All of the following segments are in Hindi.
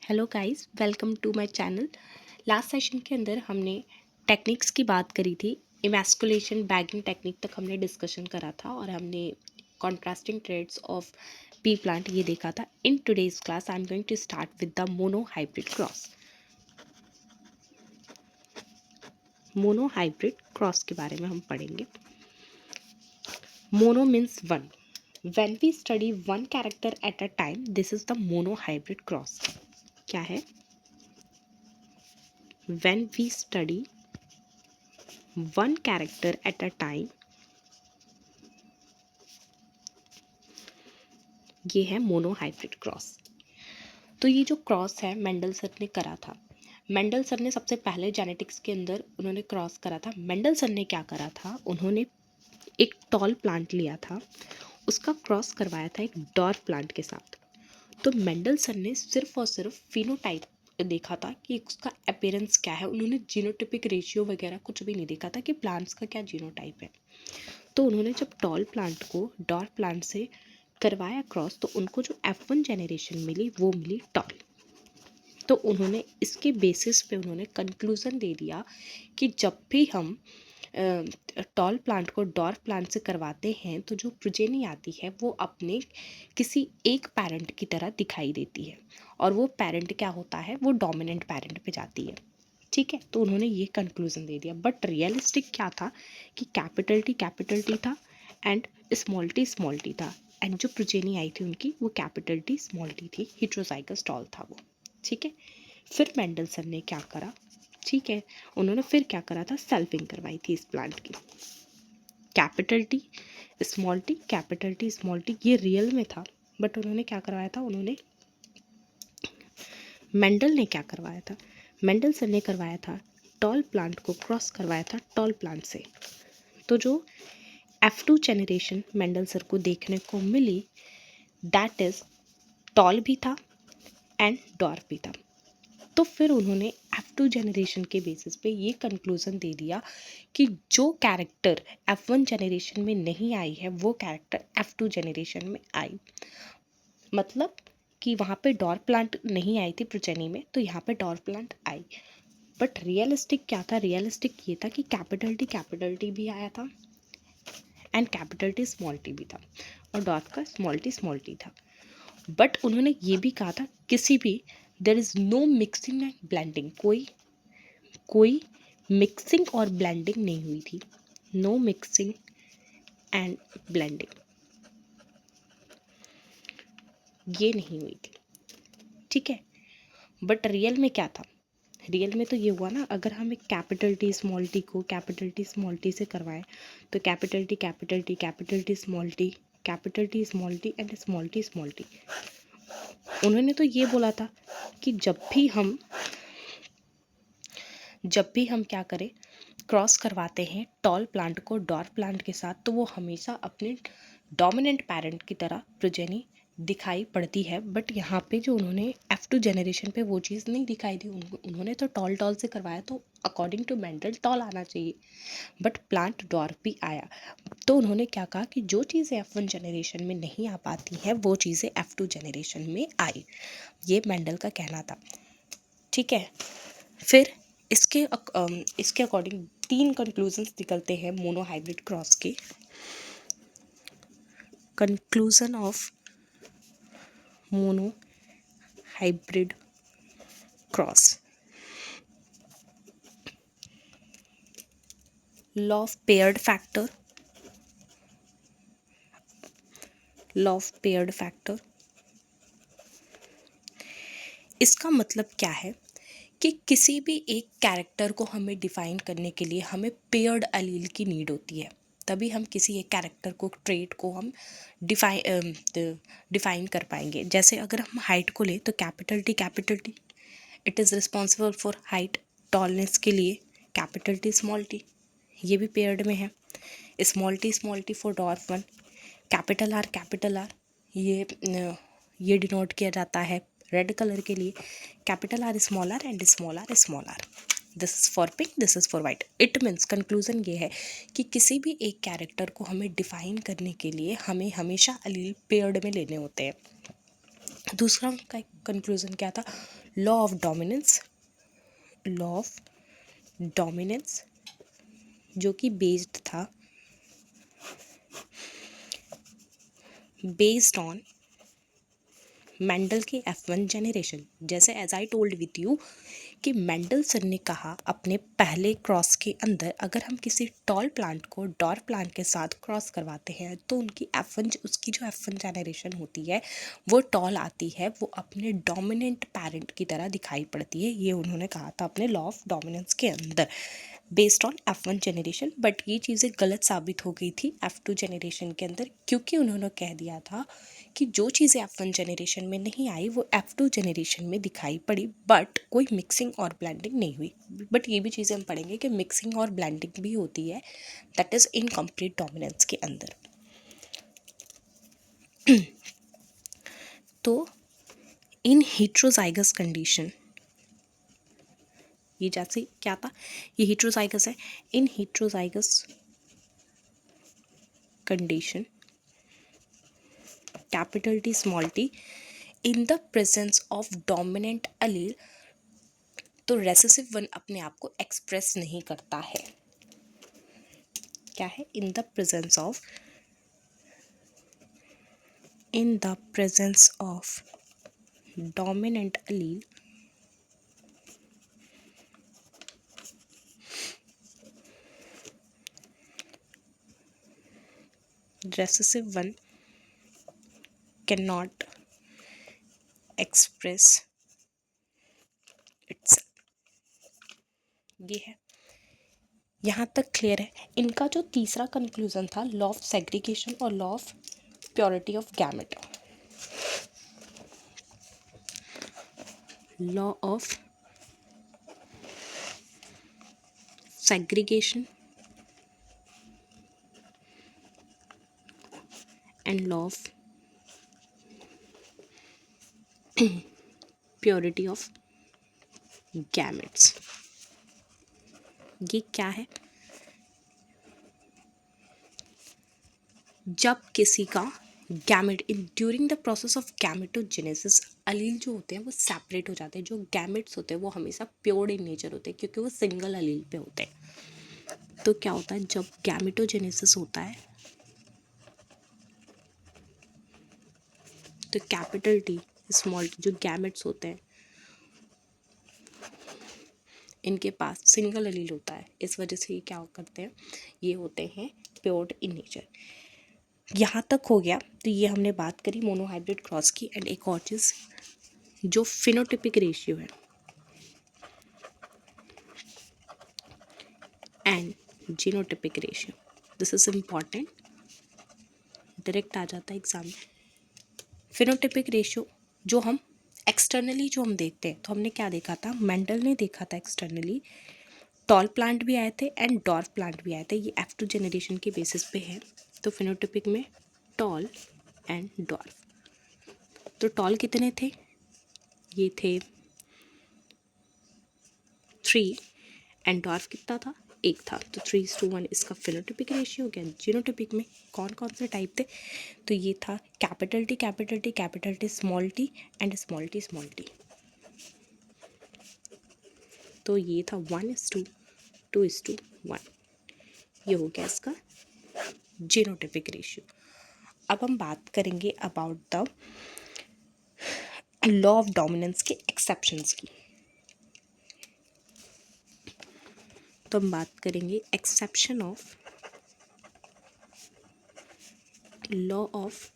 Hello guys, welcome to my channel. Last session के अंदर हमने टेक्निक्स की बात करी थी। इमैस्कुलेशन बैगिंग टेक्निक तक हमने डिस्कशन करा था और हमने contrasting traits of pea plant ये देखा था। In today's class I am going to start with the monohybrid cross. Monohybrid cross के बारे में हम पढ़ेंगे। Mono means one. When we study one character at a time, this is the monohybrid cross. क्या है? When we study one character at a time, ये है मोनो हाइब्रिड क्रॉस। तो ये जो क्रॉस है मेंडल सर ने करा था। मेंडल सर ने सबसे पहले जेनेटिक्स के अंदर उन्होंने क्रॉस करा था। मेंडल सर ने क्या करा था, उन्होंने एक टॉल प्लांट लिया था, उसका क्रॉस करवाया था एक डॉर्फ प्लांट के साथ। तो मेंडल सर ने सिर्फ और सिर्फ फिनोटाइप देखा था कि उसका अपीयरेंस क्या है। उन्होंने जीनोटिपिक रेशियो वगैरह कुछ भी नहीं देखा था कि प्लांट्स का क्या जीनोटाइप है। तो उन्होंने जब टॉल प्लांट को डॉर्फ प्लांट से करवाया क्रॉस, तो उनको जो F1 जेनरेशन मिली वो मिली टॉल। तो उन्होंने इसके बेसिस पे उन्होंने कंक्लूज़न दे दिया कि जब भी हम टॉल प्लांट को डॉर्फ प्लांट से करवाते हैं तो जो प्रोजेनी आती है वो अपने किसी एक पैरेंट की तरह दिखाई देती है, और वो पैरेंट क्या होता है, वो डोमिनेंट पैरेंट पे जाती है। ठीक है, तो उन्होंने ये कंक्लूज़न दे दिया। बट रियलिस्टिक क्या था कि कैपिटल टी था एंड स्मॉल टी था, एंड जो प्रोजेनी आई थी उनकी वो कैपिटल टी स्मॉल टी थी। हेटेरोजाइगस टॉल था वो। ठीक है, फिर मेंडलसन ने क्या करा, ठीक है, उन्होंने फिर क्या करा था, सेल्फिंग करवाई थी इस प्लांट की। Capital T small T, capital T small T, ये रियल में था। बट उन्होंने क्या करवाया था, उन्होंने मेंडल ने क्या करवाया था, मेंडलसन ने करवाया था टॉल प्लांट को क्रॉस करवाया था टॉल प्लांट से। तो जो F2 जेनरेशन मेंडल सर को देखने को मिली, दैट इज टॉल भी था एंड डॉर्फ भी था। तो फिर उन्होंने F2 जेनरेशन के बेसिस पे ये कंक्लूज़न दे दिया कि जो कैरेक्टर F1 जेनरेशन में नहीं आई है वो कैरेक्टर F2 जेनरेशन में आई। मतलब कि वहाँ पे डॉर्फ प्लांट नहीं आई थी प्रोजेनी में, तो यहाँ पे dwarf plant I. But realistic क्या था, रियलिस्टिक ये था कि कैपिटल टी भी आया था and capital T small T भी था, और डॉर्फ का स्मॉल टी था। बट उन्होंने ये भी कहा था किसी भी there is no mixing and blending, कोई मिक्सिंग और ब्लेंडिंग नहीं हुई थी। नो मिक्सिंग एंड ब्लेंडिंग, ये नहीं हुई थी। ठीक है, बट रियल में क्या था, रियल में तो ये हुआ ना, अगर हम एक कैपिटल टी स्मॉल टी को कैपिटल टी स्मॉल टी से करवाएं तो capital T capital T capital T small T capital T small T and small T. उन्होंने तो ये बोला था कि जब भी हम क्या करें, क्रॉस करवाते हैं टॉल प्लांट को डॉर्फ प्लांट के साथ, तो वो हमेशा अपने डोमिनेंट पैरेंट की तरह प्रोजेनी दिखाई पड़ती है। बट यहाँ पे जो उन्होंने F2 जेनरेशन पे वो चीज़ नहीं दिखाई दी। उन्होंने तो टॉल से करवाया, तो अकॉर्डिंग टू मेंडल टॉल आना चाहिए, बट प्लांट डॉर्फ भी आया। तो उन्होंने क्या कहा कि जो चीज़ें F1 जेनरेशन में नहीं आ पाती हैं वो चीज़ें F2 जेनरेशन में आई। ये मेंडल का कहना था। ठीक है, फिर इसके अकॉर्डिंग 3 कंक्लूजन्स निकलते हैं मोनो हाइब्रिड क्रॉस के। Conclusion of mono hybrid cross. Law of paired factor, law of paired factor, इसका मतलब क्या है कि किसी भी एक कैरेक्टर को हमें डिफाइन करने के लिए हमें पेयर्ड एलील की नीड होती है। तभी हम किसी एक कैरेक्टर को, ट्रेट को हम डिफाइन कर पाएंगे। जैसे अगर हम हाइट को ले तो capital T it is responsible for height. Tallness के लिए कैपिटल टी ये भी पेयर्ड में है। Small T for dwarf one. Capital R ये डिनोट किया जाता है रेड कलर के लिए, capital R and small R. This is for pink, this is for white. It means conclusion ये है कि किसी भी एक कैरेक्टर को हमें डिफाइन करने के लिए हमें हमेशा अलील पेयर्ड में लेने होते हैं। दूसरा उनका कंक्लूजन क्या था, law of dominance, law of dominance जो कि बेस्ड ऑन मेंडल के F1 जेनरेशन। जैसे as I told with you कि मेंडल सर ने कहा अपने पहले क्रॉस के अंदर अगर हम किसी टॉल प्लांट को डॉर्फ प्लांट के साथ क्रॉस करवाते हैं तो उसकी जो F1 जेनरेशन होती है वो टॉल आती है, वो अपने डोमिनेंट पेरेंट की तरह दिखाई पड़ती है। ये उन्होंने कहा था अपने लॉ ऑफ डोमिनेंस के अंदर based on F1 generation. But ये चीज़ें गलत साबित हो गई थी F2 जेनरेशन के अंदर, क्योंकि उन्होंने कह दिया था कि जो चीज़ें F1 जेनरेशन में नहीं आई वो F2 जेनरेशन में दिखाई पड़ी, बट कोई मिक्सिंग और ब्लेंडिंग नहीं हुई। बट ये भी चीज़ें हम पढ़ेंगे कि मिक्सिंग और ब्लेंडिंग भी होती है, दैट इज़ इनकम्प्लीट डोमिनेंस के अंदर। तो इन हेट्रोजाइगस कंडीशन, ये जैसे क्या था, ये हेट्रोजाइगस है। इन heterozygous condition capital T small t in the presence of dominant अलील, तो रेसेसिव वन अपने आप को एक्सप्रेस नहीं करता है। क्या है, इन the presence of dominant Aleel recessive one cannot express itself। ये है, यहाँ तक क्लियर है। इनका जो तीसरा कंक्लूजन था लॉ ऑफ सेग्रीगेशन और law of purity of gamete. Law of segregation and law of purity of gametes. ये क्या है, जब किसी का gamete during the process of gametogenesis allele जो होते हैं वो सेपरेट हो जाते हैं। जो गैमेट्स होते हैं वो हमेशा प्योर इन नेचर होते हैं क्योंकि वो सिंगल अलील पे होते हैं। तो क्या होता है, जब गैमेटोजेनेसिस होता है तो कैपिटल T स्मॉल t जो गैमेट्स होते हैं इनके पास सिंगल अलील होता है। इस वजह से ये क्या करते हैं, ये होते हैं प्योर इन नेचर। यहाँ तक हो गया। तो ये हमने बात करी मोनोहाइब्रिड क्रॉस की। एंड एक और चीज़ जो फिनोटिपिक रेशियो है and genotypic ratio, this is important, direct आ जाता है एग्जाम में। फिनोटिपिक रेशियो जो हम एक्सटर्नली जो हम देखते हैं, तो हमने क्या देखा था, मेंडल ने देखा था एक्सटर्नली टॉल प्लांट भी आए थे एंड डॉर्फ प्लांट भी आए थे। ये F2 जेनरेशन के बेसिस पे है। तो फिनोटिपिक में टॉल एंड डॉर्फ। तो टॉल कितने थे, ये थे 3 एंड डॉर्फ कितना था, 1 था। तो 3:1 इसका फिनोटिपिक रेशियो हो गया। जीनोटिपिक में कौन कौन से टाइप थे, तो ये था capital T small t and small t। तो ये था 1:2:1, ये हो गया इसका जीनोटिपिक रेशियो। अब हम बात करेंगे about the law of dominance के एक्सेप्शंस की। तो हम बात करेंगे exception of law of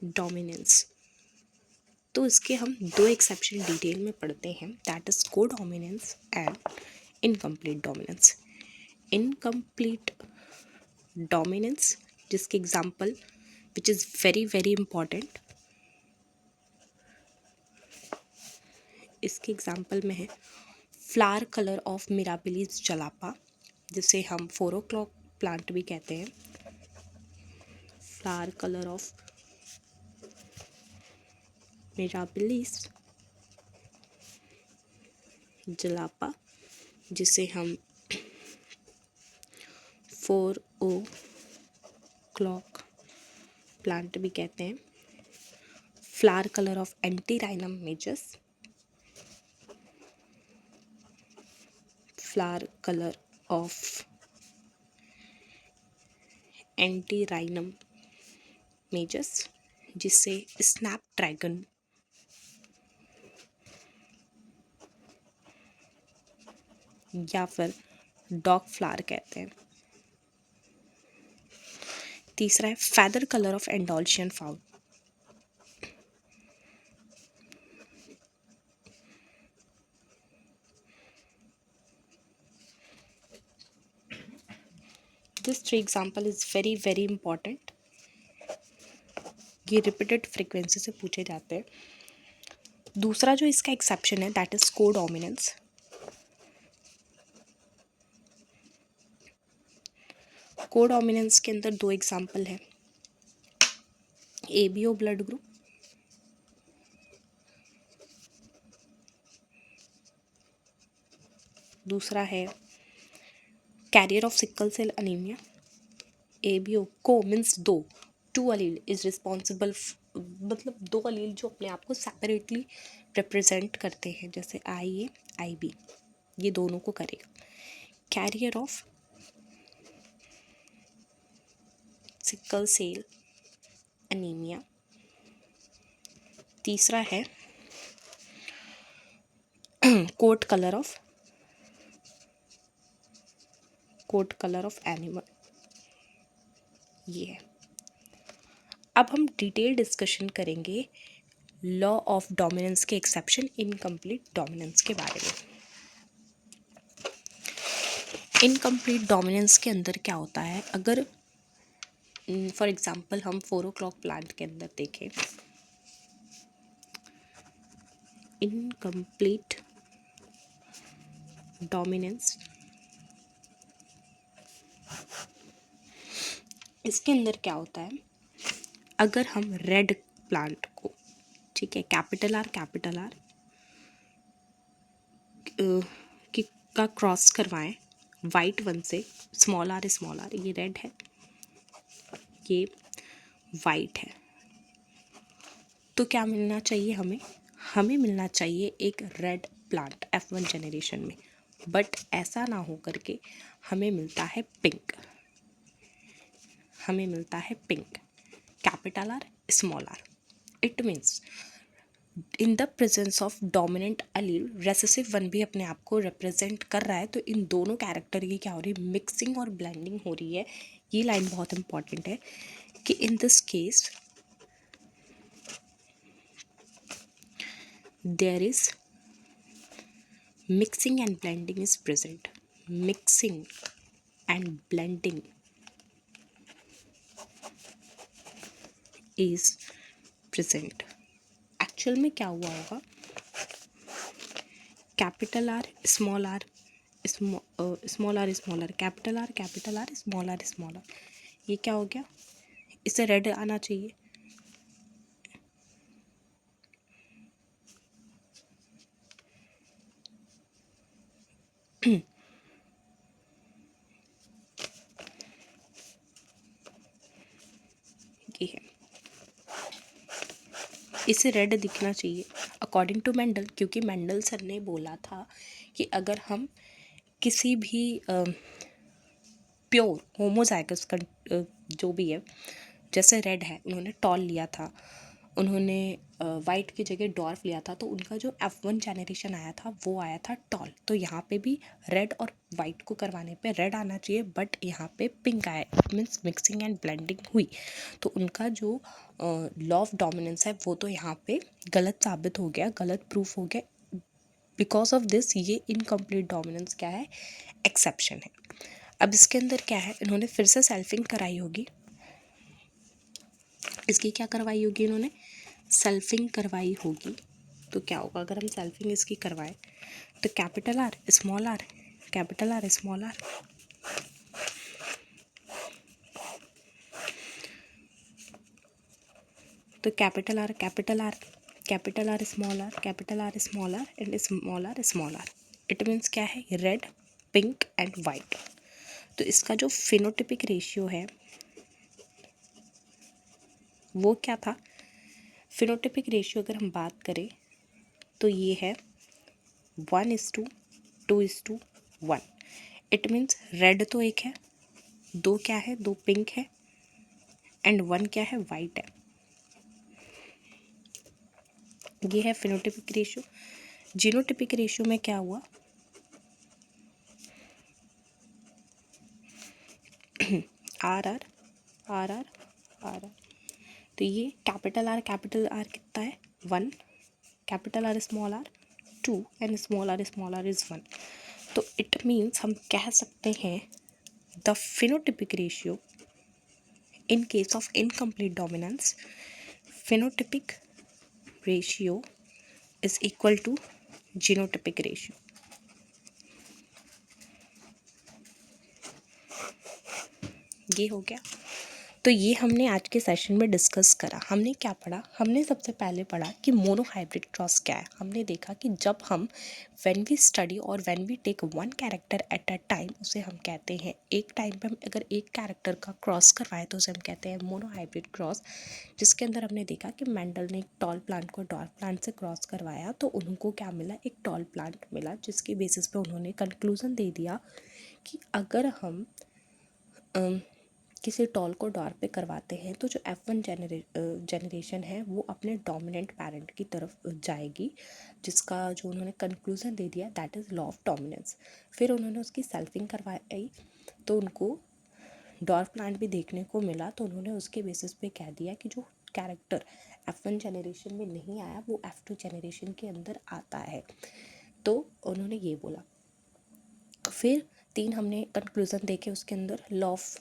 dominance. तो इसके हम 2 एक्सेप्शन डिटेल में पढ़ते हैं, that is codominance and incomplete dominance. Incomplete dominance जिसके example which is very very important, इसके एग्जाम्पल में है flower colour of Mirabilis jalapa, जिसे हम 4 o'clock प्लांट भी कहते हैं। Flower colour of Mirabilis jalapa, जिसे हम 4 o'clock प्लांट भी कहते हैं। flower color of antirrhinum majus, flower color of antirrhinum majus, जिसे स्नैपड्रैगन या फिर डॉग फ्लावर कहते हैं। तीसरा है feather colour of Andalusian fowl, this three example is very very important, ये रिपीटेड फ्रीक्वेंसी से पूछे जाते हैं। दूसरा जो इसका एक्सेप्शन है दैट इज कोडोमिनेंस। कोडोमिनेंस के अंदर दो एग्जाम्पल है, एबीओ ब्लड ग्रुप, दूसरा है carrier of sickle cell anaemia. ABO को मीन्स दो, टू अलील इज रिस्पॉन्सिबल, मतलब दो अलील जो अपने आप को सेपरेटली रिप्रेजेंट करते हैं, जैसे आई ए आई बी, ये दोनों को करेगा। Carrier of sickle cell anaemia. तीसरा है कोट कलर ऑफ एनिमल, ये है। अब हम डिटेल डिस्कशन करेंगे लॉ ऑफ डोमिनेंस के एक्सेप्शन, इनकम्प्लीट डोमिनेंस के बारे में। इनकम्प्लीट डोमिनेंस के अंदर क्या होता है, अगर फॉर एग्जांपल हम 4 o'clock प्लांट के अंदर देखें, इनकम्प्लीट डोमिनेंस, इसके अंदर क्या होता है, अगर हम रेड प्लांट को, ठीक है, कैपिटल आर का क्रॉस करवाएं वाइट वन से, स्मॉल आर, ये रेड है, ये वाइट है, तो क्या मिलना चाहिए हमें मिलना चाहिए एक रेड प्लांट F1 जनरेशन में, बट ऐसा ना हो करके हमें मिलता है pink, capital R small R. It means in the presence of dominant allele recessive one भी अपने आप को रिप्रेजेंट कर रहा है, तो इन दोनों कैरेक्टर की क्या हो रही है, मिक्सिंग और ब्लेंडिंग हो रही है। ये लाइन बहुत इंपॉर्टेंट है कि in this case there is mixing and blending is present, mixing and blending is present। Actual में क्या हुआ होगा, capital R small R, small R capital R small R, ये क्या हो गया, इससे रेड आना चाहिए, ये है, इसे रेड दिखना चाहिए अकॉर्डिंग टू मेंडल, क्योंकि मेंडल सर ने बोला था कि अगर हम किसी भी प्योर होमोजाइगस जो भी है, जैसे रेड है, उन्होंने टॉल लिया था, उन्होंने वाइट की जगह डॉर्फ लिया था, तो उनका जो F1 जनरेशन आया था वो आया था टॉल। तो यहाँ पे भी रेड और वाइट को करवाने पे रेड आना चाहिए, बट यहाँ पे पिंक आया, it means mixing and blending हुई, तो उनका जो लॉ ऑफ डोमिनेंस है वो तो यहाँ पे गलत साबित हो गया, गलत प्रूफ हो गया। बिकॉज ऑफ दिस ये इनकम्प्लीट डोमिनेंस क्या है, एक्सेप्शन है। अब इसके अंदर क्या है, इन्होंने फिर से सेल्फिंग कराई होगी, इसकी क्या करवाई होगी, इन्होंने सेल्फिंग करवाई होगी। तो क्या होगा अगर हम सेल्फिंग इसकी करवाएं, तो capital R small R, capital R small R, तो capital R small R, capital R small R and small R, it means क्या है, रेड पिंक एंड वाइट। तो इसका जो फिनोटिपिक रेशियो है वो क्या था, फिनोटिपिक रेशियो अगर हम बात करें तो ये है 1:2:1। इट मीन्स रेड तो एक है, दो क्या है, दो पिंक है एंड वन क्या है, वाइट है। ये है फिनोटिपिक रेशियो। जीनोटिपिक रेशियो में क्या हुआ, R R R R R R. तो ये कैपिटल आर कितना है, 1, capital R small R 2 and small R is 1। तो इट मीन्स हम कह सकते हैं the phenotypic ratio in case of incomplete dominance, phenotypic ratio is equal to genotypic ratio. ये हो गया। तो ये हमने आज के सेशन में डिस्कस करा। हमने क्या पढ़ा, हमने सबसे पहले पढ़ा कि मोनोहाइब्रिड क्रॉस क्या है। हमने देखा कि जब हम व्हेन वी स्टडी और when we take one character at a time, उसे हम कहते हैं, एक टाइम पे हम अगर एक कैरेक्टर का क्रॉस करवाएं तो उसे हम कहते हैं मोनोहाइब्रिड क्रॉस। जिसके अंदर हमने देखा कि मेंडल ने एक टॉल प्लांट को डॉर्फ प्लांट से क्रॉस करवाया तो उनको क्या मिला, एक टॉल प्लांट मिला, जिसके बेसिस पे उन्होंने कंक्लूजन दे दिया कि अगर हम किसी टॉल को डॉर्फ पे करवाते हैं तो जो F1 जनरेशन है वो अपने डोमिनेंट पेरेंट की तरफ जाएगी, जिसका जो उन्होंने कंक्लूजन दे दिया that is law of dominance. फिर उन्होंने उसकी सेल्फिंग करवाई तो उनको डॉर्फ प्लांट भी देखने को मिला, तो उन्होंने उसके बेसिस पे कह दिया कि जो कैरेक्टर F1 जनरेशन में नहीं आया वो F2 जनरेशन के अंदर आता है। तो उन्होंने ये बोला। फिर 3 हमने कंक्लूजन देखे उसके अंदर, law of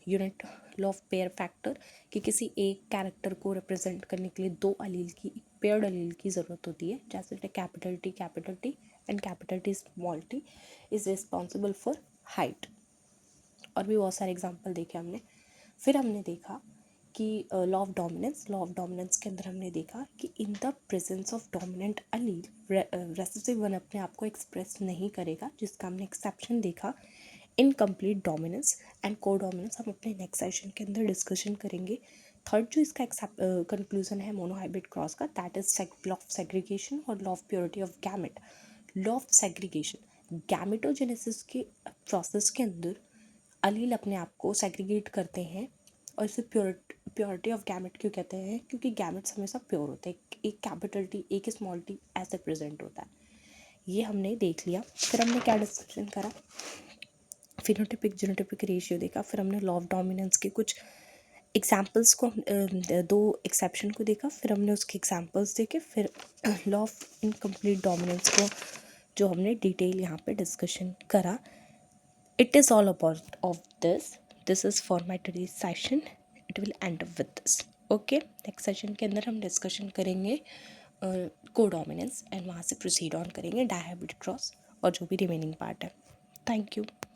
unit, law of pair factor, कि किसी एक कैरेक्टर को रिप्रेजेंट करने के लिए दो अलील की, एक पेयर्ड अलील की ज़रूरत होती है, जैसे capital T and capital T small T is responsible for height. और भी बहुत सारे एग्जांपल देखे हमने। फिर हमने देखा कि लॉ ऑफ डोमिनेंस के अंदर हमने देखा कि इन the presence of dominant allele recessive one अपने आप को एक्सप्रेस नहीं करेगा, जिसका हमने एक्सेप्शन देखा इनकम्प्लीट डोमिनेंस एंड को डोमिनेंस। हम अपने नेक्स्ट सेशन के अंदर डिस्कशन करेंगे। थर्ड जो इसका कंक्लूजन है मोनोहाइब्रिड क्रॉस का, that is law of segregation और law of purity of gamete. Law of segregation, gametogenesis के प्रोसेस के अंदर अलील अपने आप को सेग्रीगेट करते हैं, और इसे प्योरिटी ऑफ गैमेट क्यों कहते हैं, क्योंकि गैमेट्स हमेशा प्योर होते हैं, एक कैपिटल टी एक स्मॉल टी ऐसे प्रेजेंट होता है। ये हमने देख लिया। फिर हमने क्या डिस्कशन करा, फिनोटिपिक जीनोटिपिक रेशियो देखा। फिर हमने लॉ ऑफ डोमिनेंस के कुछ एग्जाम्पल्स को, दो एक्सेप्शन को देखा, फिर हमने उसके एग्जाम्पल्स देखे। फिर लॉ ऑफ इनकम्प्लीट डोमिनेंस को जो हमने डिटेल यहाँ पे डिस्कशन करा। It is all about of this. This is for my today's session. It will end up with this. Okay, next session के अंदर हम डिस्कशन करेंगे कोडोमिनेंस एंड वहाँ से प्रोसीड ऑन करेंगे डायहाइब्रिड क्रॉस और जो भी रिमेनिंग पार्ट है। Thank you.